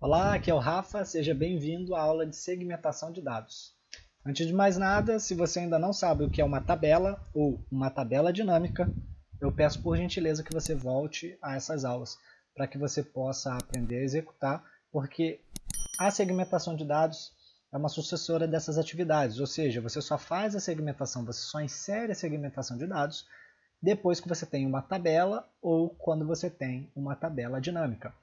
Olá, aqui é o Rafa, seja bem-vindo à aula de segmentação de dados. Antes de mais nada, se você ainda não sabe o que é uma tabela ou uma tabela dinâmica, eu peço por gentileza que você volte a essas aulas, para que você possa aprender a executar, porque a segmentação de dados é uma sucessora dessas atividades, ou seja, você só faz a segmentação, você só insere a segmentação de dados depois que você tem uma tabela ou quando você tem uma tabela dinâmica.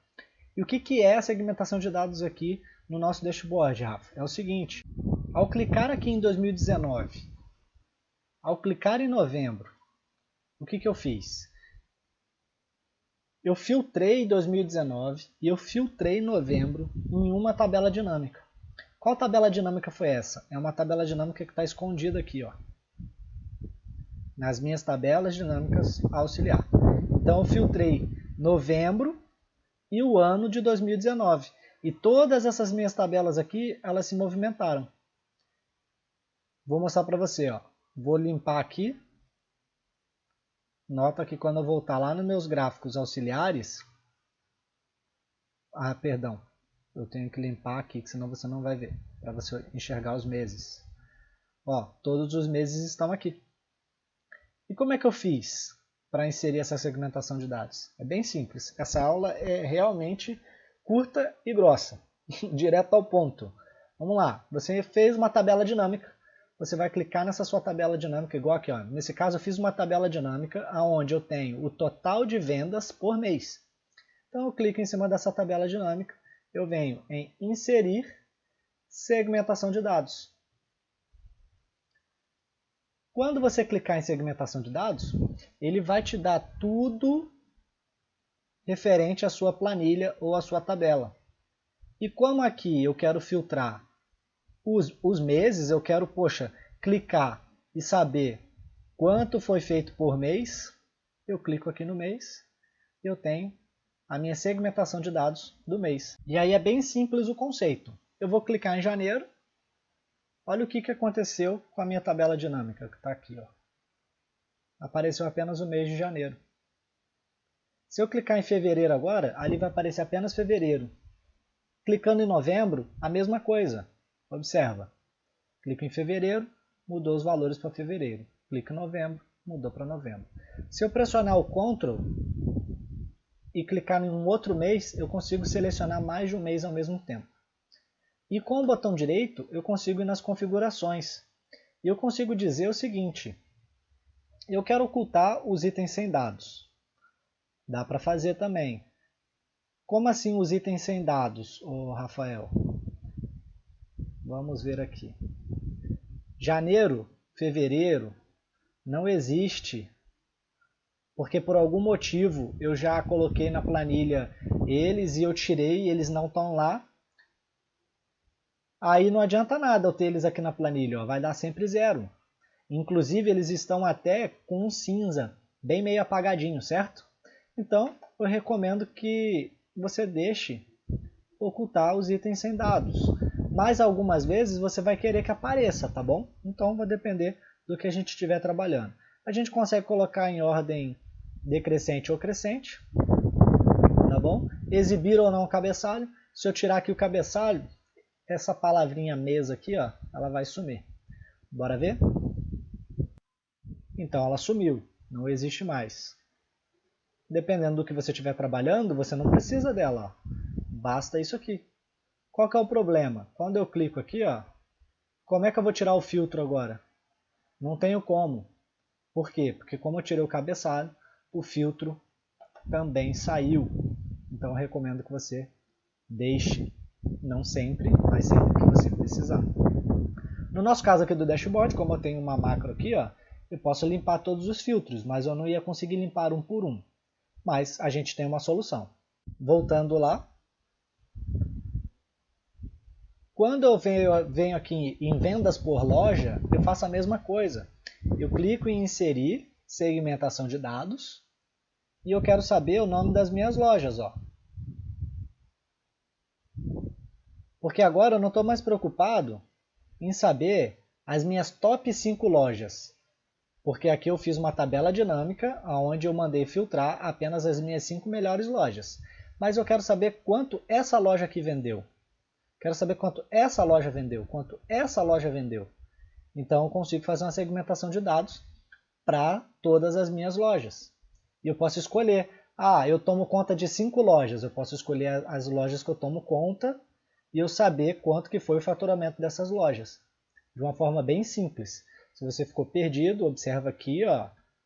E o que é a segmentação de dados aqui no nosso dashboard, Rafa? É o seguinte, ao clicar aqui em 2019, ao clicar em novembro, o que eu fiz? Eu filtrei 2019 e eu filtrei novembro em uma tabela dinâmica. Qual tabela dinâmica foi essa? É uma tabela dinâmica que está escondida aqui, ó, nas minhas tabelas dinâmicas auxiliar. Então eu filtrei novembro e o ano de 2019. E todas essas minhas tabelas aqui, elas se movimentaram. Vou mostrar para você, ó. Vou limpar aqui. Nota que quando eu voltar lá nos meus gráficos auxiliares... Ah, perdão. Eu tenho que limpar aqui, que senão você não vai ver. Para você enxergar os meses. Ó, todos os meses estão aqui. E como é que eu fiz para inserir essa segmentação de dados? É bem simples. Essa aula é realmente curta e grossa. Direto ao ponto. Vamos lá. Você fez uma tabela dinâmica. Você vai clicar nessa sua tabela dinâmica, igual aqui, ó. Nesse caso eu fiz uma tabela dinâmica onde eu tenho o total de vendas por mês. Então eu clico em cima dessa tabela dinâmica, eu venho em inserir segmentação de dados. Quando você clicar em segmentação de dados, ele vai te dar tudo referente à sua planilha ou à sua tabela. E como aqui eu quero filtrar os meses, eu quero, clicar e saber quanto foi feito por mês, eu clico aqui no mês e eu tenho a minha segmentação de dados do mês. E aí é bem simples o conceito. Eu vou clicar em janeiro, olha o que aconteceu com a minha tabela dinâmica, que está aqui, ó. Apareceu apenas o mês de janeiro. Se eu clicar em fevereiro agora, ali vai aparecer apenas fevereiro. Clicando em novembro, a mesma coisa. Observa. Clico em fevereiro, mudou os valores para fevereiro. Clico em novembro, mudou para novembro. Se eu pressionar o Ctrl e clicar em um outro mês, eu consigo selecionar mais de um mês ao mesmo tempo. E com o botão direito, eu consigo ir nas configurações. E eu consigo dizer o seguinte, eu quero ocultar os itens sem dados. Dá para fazer também. Como assim os itens sem dados, Rafael? Vamos ver aqui. Janeiro, fevereiro, não existe, porque por algum motivo eu já coloquei na planilha eles e eu tirei e eles não estão lá. Aí não adianta nada eu ter eles aqui na planilha, ó, vai dar sempre zero. Inclusive eles estão até com um cinza, bem meio apagadinho, certo? Então eu recomendo que você deixe ocultar os itens sem dados. Mas algumas vezes você vai querer que apareça, tá bom? Então vai depender do que a gente estiver trabalhando. A gente consegue colocar em ordem decrescente ou crescente, tá bom? Exibir ou não o cabeçalho. Se eu tirar aqui o cabeçalho, essa palavrinha mesa aqui, ó, ela vai sumir. Bora ver? Então ela sumiu, não existe mais. Dependendo do que você estiver trabalhando, você não precisa dela, ó. Basta isso aqui. Qual que é o problema? Quando eu clico aqui, ó, como é que eu vou tirar o filtro agora? Não tenho como. Por quê? Porque como eu tirei o cabeçalho, o filtro também saiu. Então eu recomendo que você deixe, não sempre, mas sempre que você precisar. No nosso caso aqui do dashboard, como eu tenho uma macro aqui, ó, eu posso limpar todos os filtros, mas eu não ia conseguir limpar um por um. Mas a gente tem uma solução. Voltando lá, quando eu venho aqui em vendas por loja, eu faço a mesma coisa. Eu clico em inserir segmentação de dados e eu quero saber o nome das minhas lojas, ó. Porque agora eu não estou mais preocupado em saber as minhas top 5 lojas. Porque aqui eu fiz uma tabela dinâmica onde eu mandei filtrar apenas as minhas 5 melhores lojas. Mas eu quero saber quanto essa loja aqui vendeu. Quero saber quanto essa loja vendeu, quanto essa loja vendeu. Então eu consigo fazer uma segmentação de dados para todas as minhas lojas. E eu posso escolher, eu tomo conta de 5 lojas, eu posso escolher as lojas que eu tomo conta e eu saber quanto que foi o faturamento dessas lojas. De uma forma bem simples. Se você ficou perdido, observa aqui,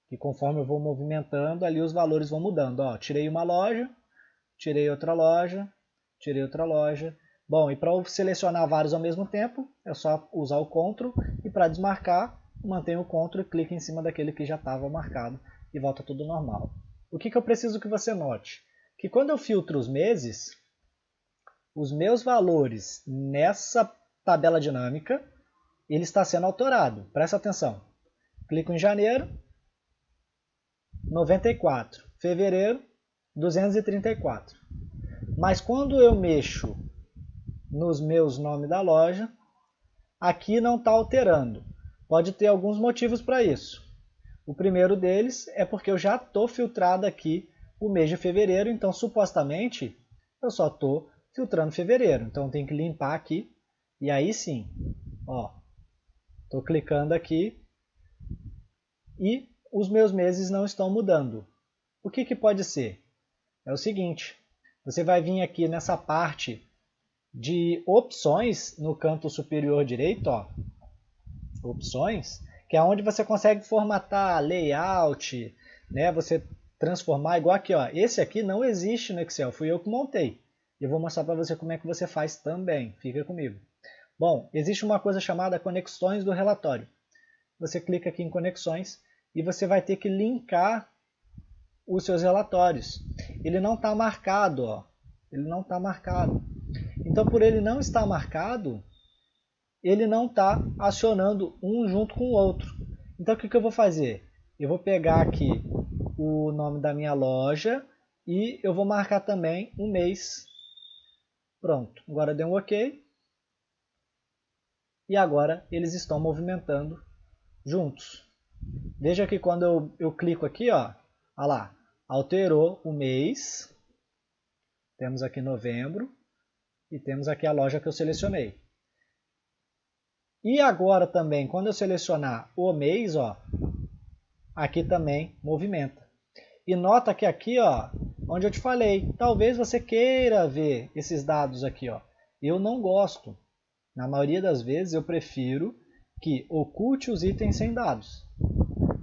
que conforme eu vou movimentando, ali os valores vão mudando. Tirei uma loja, tirei outra loja, tirei outra loja. Bom, e para eu selecionar vários ao mesmo tempo, é só usar o CTRL e para desmarcar, mantenho o CTRL e clico em cima daquele que já estava marcado e volta tudo normal. O que eu preciso que você note? Que quando eu filtro os meses, os meus valores nessa tabela dinâmica, ele está sendo alterado. Presta atenção. Clico em janeiro, 94. Fevereiro, 234. Mas quando eu mexo nos meus nomes da loja, aqui não está alterando. Pode ter alguns motivos para isso. O primeiro deles é porque eu já estou filtrado aqui o mês de fevereiro, então supostamente eu só estou filtrando fevereiro. Então eu tenho que limpar aqui e aí sim, estou clicando aqui e os meus meses não estão mudando. O que pode ser? É o seguinte, você vai vir aqui nessa parte de opções no canto superior direito, opções, que é onde você consegue formatar layout, né? Você transformar igual aqui, esse aqui não existe no Excel, fui eu que montei. Eu vou mostrar para você como é que você faz também, fica comigo. Bom, existe uma coisa chamada conexões do relatório. Você clica aqui em conexões e você vai ter que linkar os seus relatórios. Ele não está marcado, ele não está marcado. Então, por ele não estar marcado, ele não está acionando um junto com o outro. Então, o que eu vou fazer? Eu vou pegar aqui o nome da minha loja e eu vou marcar também um mês. Pronto, agora deu um OK. E agora eles estão movimentando juntos. Veja que quando eu clico aqui, olha lá, alterou o mês. Temos aqui novembro. E temos aqui a loja que eu selecionei. E agora também, quando eu selecionar o mês, aqui também movimenta. E nota que aqui, onde eu te falei, talvez você queira ver esses dados aqui. Eu não gosto. Na maioria das vezes eu prefiro que oculte os itens sem dados.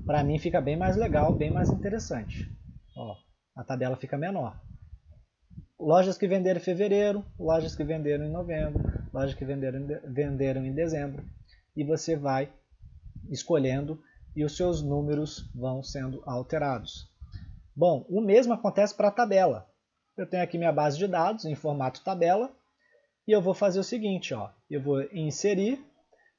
Para mim fica bem mais legal, bem mais interessante. A tabela fica menor. Lojas que venderam em fevereiro, lojas que venderam em novembro, lojas que venderam em dezembro. E você vai escolhendo e os seus números vão sendo alterados. Bom, o mesmo acontece para a tabela. Eu tenho aqui minha base de dados em formato tabela e eu vou fazer o seguinte, eu vou inserir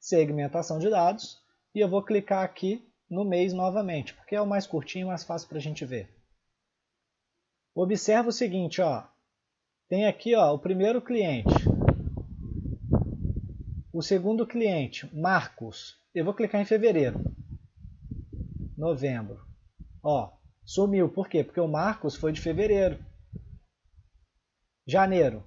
segmentação de dados e eu vou clicar aqui no mês novamente, porque é o mais curtinho e mais fácil para a gente ver. Observa o seguinte, tem aqui o primeiro cliente, o segundo cliente, Marcos. Eu vou clicar em fevereiro, novembro. Sumiu. Por quê? Porque o Marcos foi de fevereiro. Janeiro,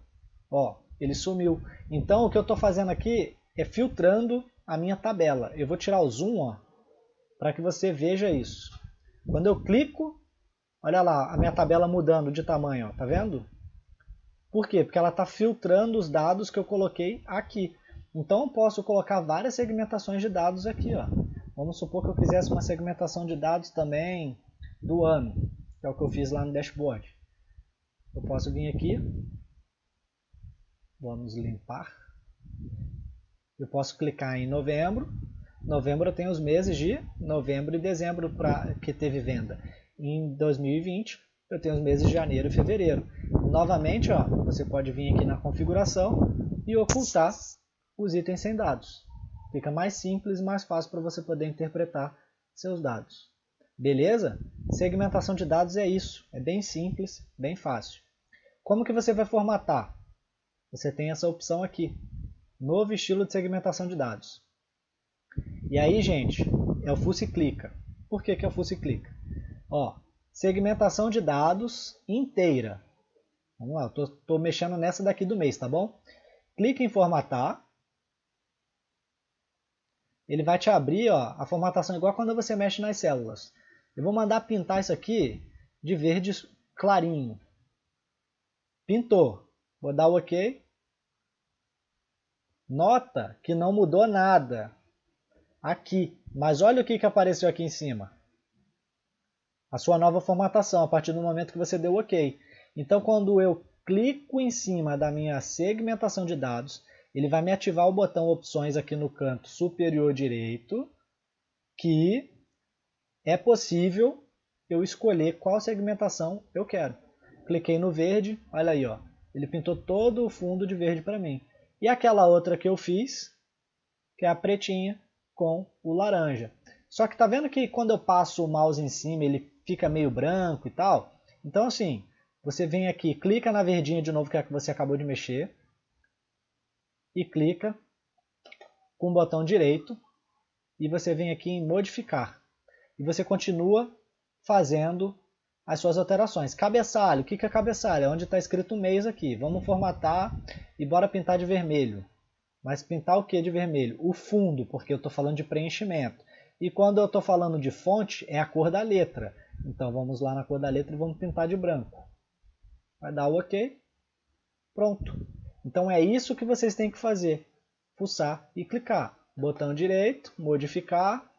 ele sumiu. Então o que eu estou fazendo aqui é filtrando a minha tabela. Eu vou tirar o zoom, para que você veja isso. Quando eu clico, olha lá a minha tabela mudando de tamanho, tá vendo? Por quê? Porque ela está filtrando os dados que eu coloquei aqui. Então eu posso colocar várias segmentações de dados aqui. Vamos supor que eu quisesse uma segmentação de dados também do ano, que é o que eu fiz lá no dashboard. Eu posso vir aqui, vamos limpar. Eu posso clicar em novembro. Novembro eu tenho os meses de novembro e dezembro que teve venda. Em 2020 eu tenho os meses de janeiro e fevereiro. Novamente, você pode vir aqui na configuração e ocultar os itens sem dados. Fica mais simples e mais fácil para você poder interpretar seus dados. Beleza? Segmentação de dados é isso. É bem simples, bem fácil. Como que você vai formatar? Você tem essa opção aqui. Novo estilo de segmentação de dados. E aí, gente, é o full se clica. Por que é o Full Clica? Ó, segmentação de dados inteira. Vamos lá, eu estou mexendo nessa daqui do mês, tá bom? Clica em formatar. Ele vai te abrir, ó, a formatação igual quando você mexe nas células. Eu vou mandar pintar isso aqui de verde clarinho. Pintou. Vou dar o OK. Nota que não mudou nada aqui. Mas olha o que apareceu aqui em cima. A sua nova formatação, a partir do momento que você deu OK. Então, quando eu clico em cima da minha segmentação de dados, ele vai me ativar o botão opções aqui no canto superior direito, que é possível eu escolher qual segmentação eu quero. Cliquei no verde, olha aí, ó, ele pintou todo o fundo de verde para mim. E aquela outra que eu fiz, que é a pretinha com o laranja. Só que tá vendo que quando eu passo o mouse em cima, ele fica meio branco e tal? Então assim, você vem aqui, clica na verdinha de novo, que é a que você acabou de mexer, e clica com o botão direito, e você vem aqui em modificar. E você continua fazendo as suas alterações. Cabeçalho, o que é cabeçalho? É onde está escrito mês aqui. Vamos formatar e bora pintar de vermelho. Mas pintar o que de vermelho? O fundo, porque eu estou falando de preenchimento. E quando eu estou falando de fonte, é a cor da letra. Então vamos lá na cor da letra e vamos pintar de branco. Vai dar o OK. Pronto. Então é isso que vocês têm que fazer. Fuçar e clicar. Botão direito, modificar.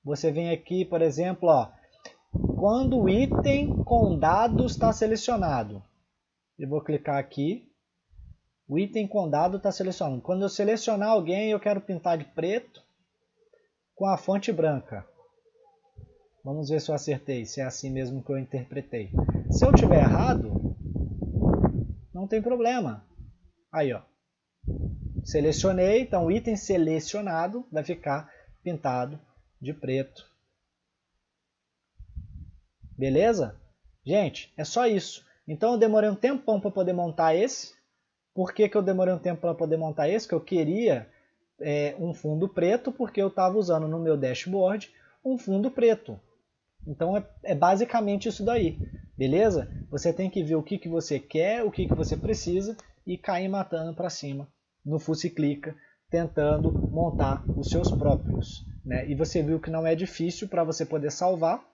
Você vem aqui, por exemplo, ó, quando o item com dados está selecionado. Eu vou clicar aqui. O item com dado está selecionado. Quando eu selecionar alguém, eu quero pintar de preto com a fonte branca. Vamos ver se eu acertei, se é assim mesmo que eu interpretei. Se eu tiver errado, não tem problema. Aí, ó. Selecionei, então o item selecionado vai ficar pintado de preto. Beleza? Gente, é só isso. Então eu demorei um tempão para poder montar esse. Por que eu demorei um tempo para poder montar esse? Porque eu queria um fundo preto, porque eu estava usando no meu dashboard um fundo preto. Então é basicamente isso daí. Beleza? Você tem que ver o que você quer, o que você precisa e cair matando para cima no Full Clica, tentando montar os seus próprios. Né? E você viu que não é difícil para você poder salvar.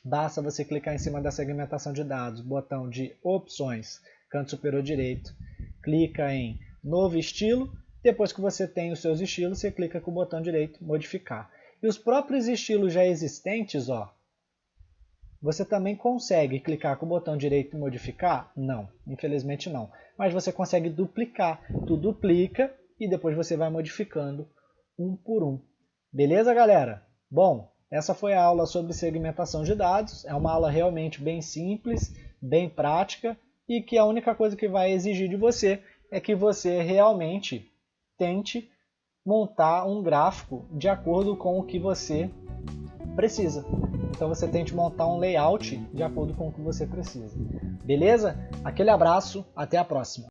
Basta você clicar em cima da segmentação de dados, botão de opções, canto superior direito, clica em novo estilo, depois que você tem os seus estilos, você clica com o botão direito, modificar. E os próprios estilos já existentes, ó, você também consegue clicar com o botão direito e modificar? Não, infelizmente não. Mas você consegue duplicar. Tu duplica e depois você vai modificando um por um. Beleza, galera? Bom, essa foi a aula sobre segmentação de dados. É uma aula realmente bem simples, bem prática e que a única coisa que vai exigir de você é que você realmente tente montar um gráfico de acordo com o que você precisa. Então você tente montar um layout de acordo com o que você precisa. Beleza? Aquele abraço, até a próxima.